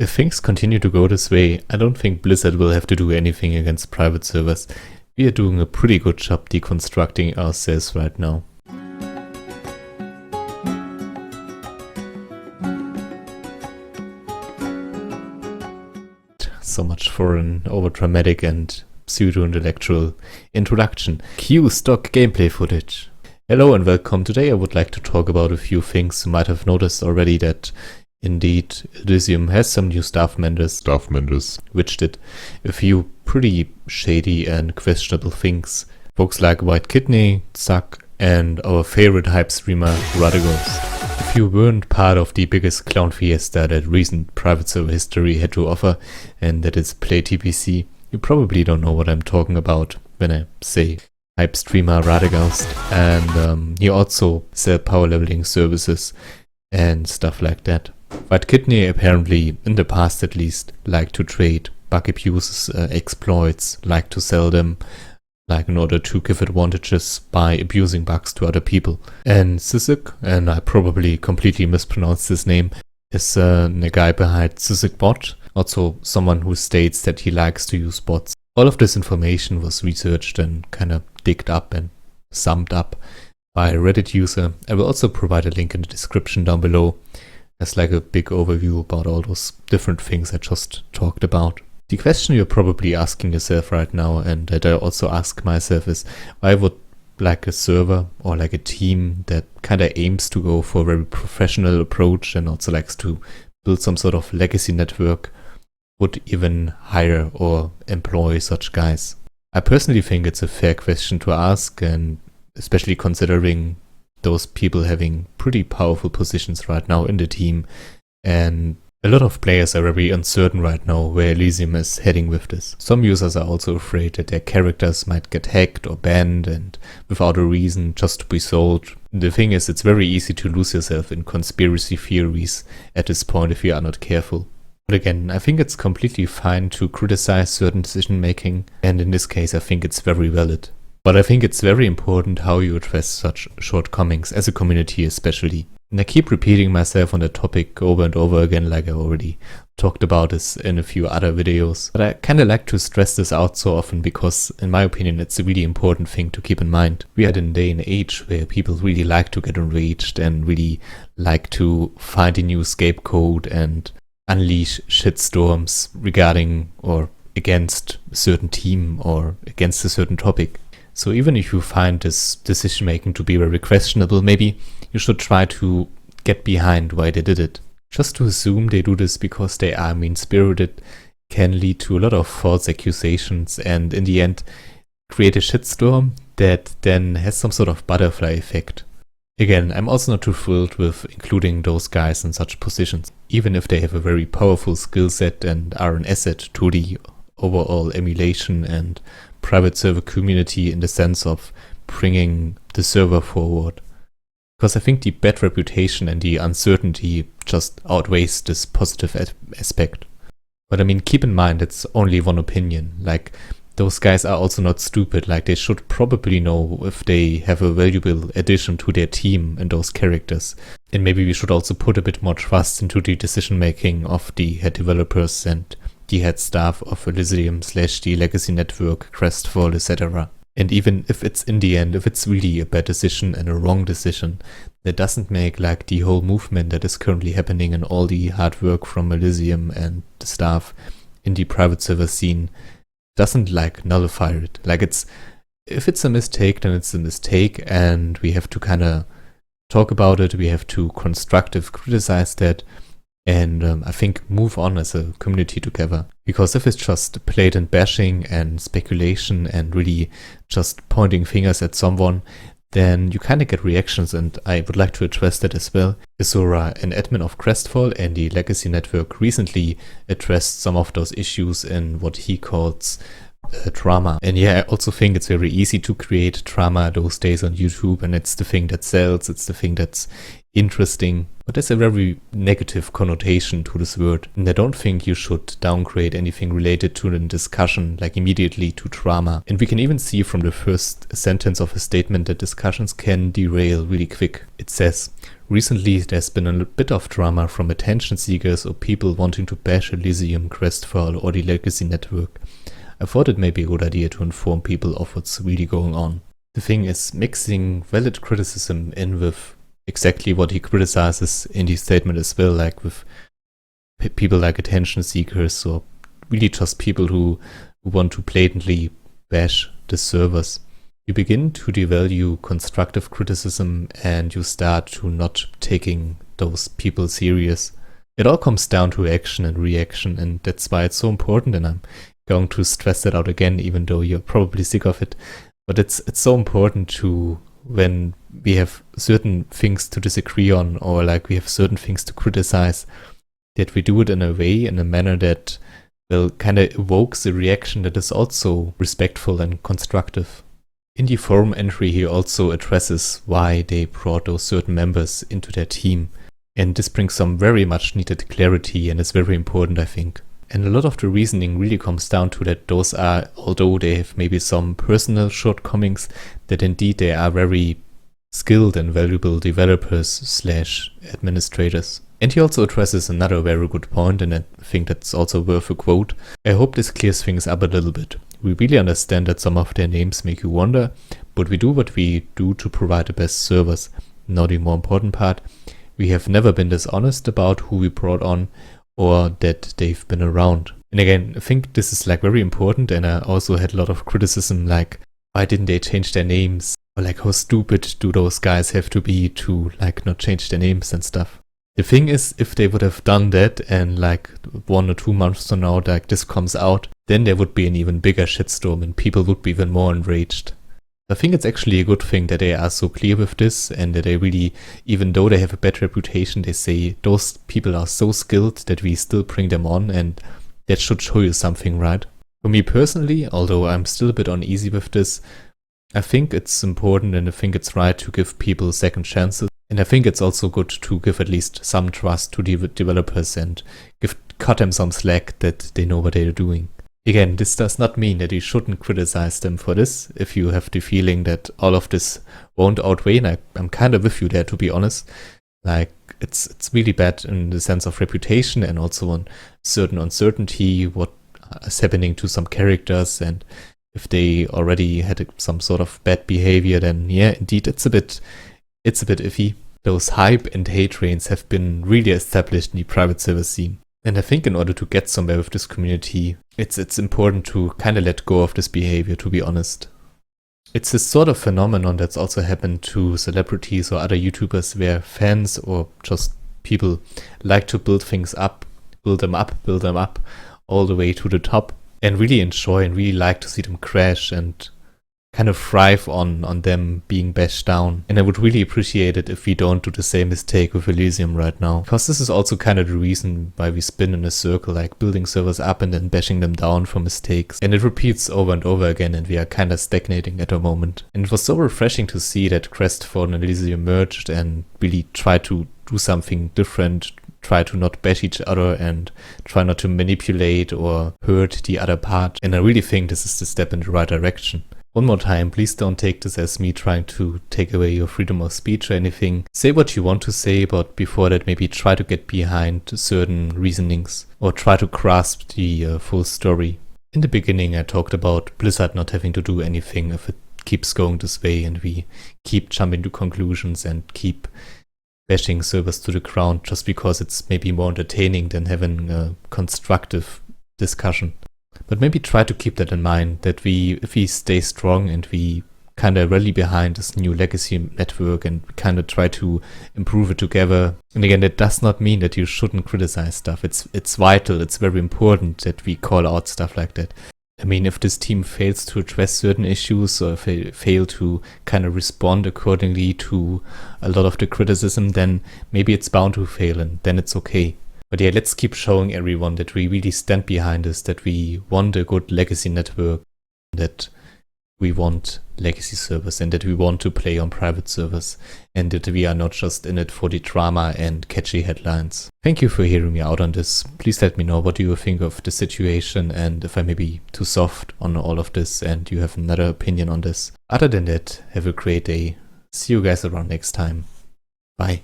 If things continue to go this way, I don't think Blizzard will have to do anything against private servers. We are doing a pretty good job deconstructing ourselves right now. So much for an overdramatic and pseudo-intellectual introduction. Cue stock gameplay footage. Hello and welcome. Today I would like to talk about a few things. You might have noticed already that indeed Elysium has some new staff members, which did a few pretty shady and questionable things. Folks like White Kidney, Zuck, and our favorite hype streamer Radagos. If you weren't part of the biggest clown fiesta that recent private server history had to offer, and that is PlayTPC, you probably don't know what I'm talking about when I say hype streamer Radagast. And he also sells power leveling services and stuff like that. White Kidney apparently, in the past at least, liked to trade bug abuses, exploits, liked to sell them, like in order to give advantages by abusing bugs to other people. And Sisik, and I probably completely mispronounced his name, is the guy behind SysicBot, also someone who states that he likes to use bots. All of this information was researched and kind of digged up and summed up by a Reddit user. I will also provide a link in the description down below as like a big overview about all those different things I just talked about. The question you're probably asking yourself right now, and that I also ask myself, is why would like a server or like a team that kind of aims to go for a very professional approach and also likes to build some sort of legacy network would even hire or employ such guys? I personally think it's a fair question to ask, and especially considering those people having pretty powerful positions right now in the team, and a lot of players are very uncertain right now where Elysium is heading with this. Some users are also afraid that their characters might get hacked or banned and without a reason just to be sold. The thing is, it's very easy to lose yourself in conspiracy theories at this point if you are not careful. But again, I think it's completely fine to criticize certain decision making, and in this case I think it's very valid. But I think it's very important how you address such shortcomings as a community especially. And I keep repeating myself on the topic over and over again, like I already talked about this in a few other videos. But I kind of like to stress this out so often because, in my opinion, it's a really important thing to keep in mind. We are in a day and age where people really like to get enraged and really like to find a new scapegoat and unleash shitstorms regarding or against a certain team or against a certain topic. So even if you find this decision making to be very questionable, maybe you should try to get behind why they did it. Just to assume they do this because they are mean-spirited can lead to a lot of false accusations and in the end create a shitstorm that then has some sort of butterfly effect. Again, I'm also not too thrilled with including those guys in such positions, even if they have a very powerful skill set and are an asset to the overall emulation and private server community in the sense of bringing the server forward. Because I think the bad reputation and the uncertainty just outweighs this positive aspect. But I mean, keep in mind it's only one opinion. Like, those guys are also not stupid. Like, they should probably know if they have a valuable addition to their team and those characters. And maybe we should also put a bit more trust into the decision making of the head developers and the head staff of Elysium / the legacy network, Crestfall, etc. And even if it's in the end, if it's really a bad decision and a wrong decision, that doesn't make like the whole movement that is currently happening and all the hard work from Elysium and the staff in the private server scene doesn't like nullify it. Like, if it's a mistake, then it's a mistake and we have to kind of talk about it. We have to constructive criticize that. And I think move on as a community together. Because if it's just blatant bashing and speculation and really just pointing fingers at someone, then you kind of get reactions, and I would like to address that as well. Isura, an admin of Crestfall and the Legacy Network, recently addressed some of those issues in what he calls drama. And yeah, I also think it's very easy to create drama those days on YouTube, and it's the thing that sells, it's the thing that's interesting. But there's a very negative connotation to this word, and I don't think you should downgrade anything related to the discussion like immediately to drama. And we can even see from the first sentence of a statement that discussions can derail really quick. It says, Recently there's been a bit of drama from attention seekers or people wanting to bash Elysium, Crestfall or the legacy network. I thought it may be a good idea to inform people of what's really going on. The thing is, mixing valid criticism in with exactly what he criticizes in the statement as well, like with people like attention seekers or really just people who want to blatantly bash the servers. You begin to devalue constructive criticism and you start to not taking those people serious. It all comes down to action and reaction, and that's why it's so important, and I'm going to stress that out again, even though you're probably sick of it. But it's so important to, when we have certain things to disagree on or like we have certain things to criticize, that we do it in a way, in a manner that will kind of evokes a reaction that is also respectful and constructive. In the forum entry he also addresses why they brought those certain members into their team, and this brings some very much needed clarity and is very important, I think. And a lot of the reasoning really comes down to that those are, although they have maybe some personal shortcomings, that indeed they are very skilled and valuable developers / administrators. And he also addresses another very good point, and I think that's also worth a quote. I hope this clears things up a little bit. We really understand that some of their names make you wonder, but we do what we do to provide the best servers. Now the more important part, we have never been dishonest about who we brought on or that they've been around. And again, I think this is like very important, and I also had a lot of criticism like, why didn't they change their names? Or like, how stupid do those guys have to be to like not change their names and stuff. The thing is, if they would have done that and like 1 or 2 months from now like this comes out, then there would be an even bigger shitstorm and people would be even more enraged. I think it's actually a good thing that they are so clear with this, and that they really, even though they have a bad reputation, they say those people are so skilled that we still bring them on, and that should show you something, right? For me personally, although I'm still a bit uneasy with this, I think it's important and I think it's right to give people second chances. And I think it's also good to give at least some trust to the developers and cut them some slack that they know what they're doing. Again, this does not mean that you shouldn't criticize them for this. If you have the feeling that all of this won't outweigh, and I'm kind of with you there, to be honest. Like, it's really bad in the sense of reputation and also on certain uncertainty, what is happening to some characters, and if they already had some sort of bad behavior, then yeah, indeed, it's a bit iffy. Those hype and hate trains have been really established in the private server scene. And I think in order to get somewhere with this community, it's important to kind of let go of this behavior, to be honest. It's this sort of phenomenon that's also happened to celebrities or other YouTubers where fans or just people like to build things up, build them up all the way to the top, and really enjoy and really like to see them crash and kind of thrive on them being bashed down. And I would really appreciate it if we don't do the same mistake with Elysium right now. Because this is also kind of the reason why we spin in a circle, like building servers up and then bashing them down for mistakes. And it repeats over and over again, and we are kind of stagnating at the moment. And it was so refreshing to see that Crestfall and Elysium merged and really try to do something different, try to not bash each other and try not to manipulate or hurt the other part. And I really think this is the step in the right direction. One more time, please don't take this as me trying to take away your freedom of speech or anything. Say what you want to say, but before that maybe try to get behind certain reasonings or try to grasp the full story. In the beginning I talked about Blizzard not having to do anything if it keeps going this way and we keep jumping to conclusions and keep bashing servers to the ground just because it's maybe more entertaining than having a constructive discussion. But maybe try to keep that in mind, that if we stay strong and we kind of rally behind this new legacy network and kind of try to improve it together. And again, that does not mean that you shouldn't criticize stuff. It's vital, it's very important that we call out stuff like that. I mean, if this team fails to address certain issues or if they fail to kind of respond accordingly to a lot of the criticism, then maybe it's bound to fail and then it's okay. But yeah, let's keep showing everyone that we really stand behind this, that we want a good legacy network, that we want legacy servers and that we want to play on private servers and that we are not just in it for the drama and catchy headlines. Thank you for hearing me out on this. Please let me know what you think of the situation and if I may be too soft on all of this and you have another opinion on this. Other than that, have a great day. See you guys around next time. Bye.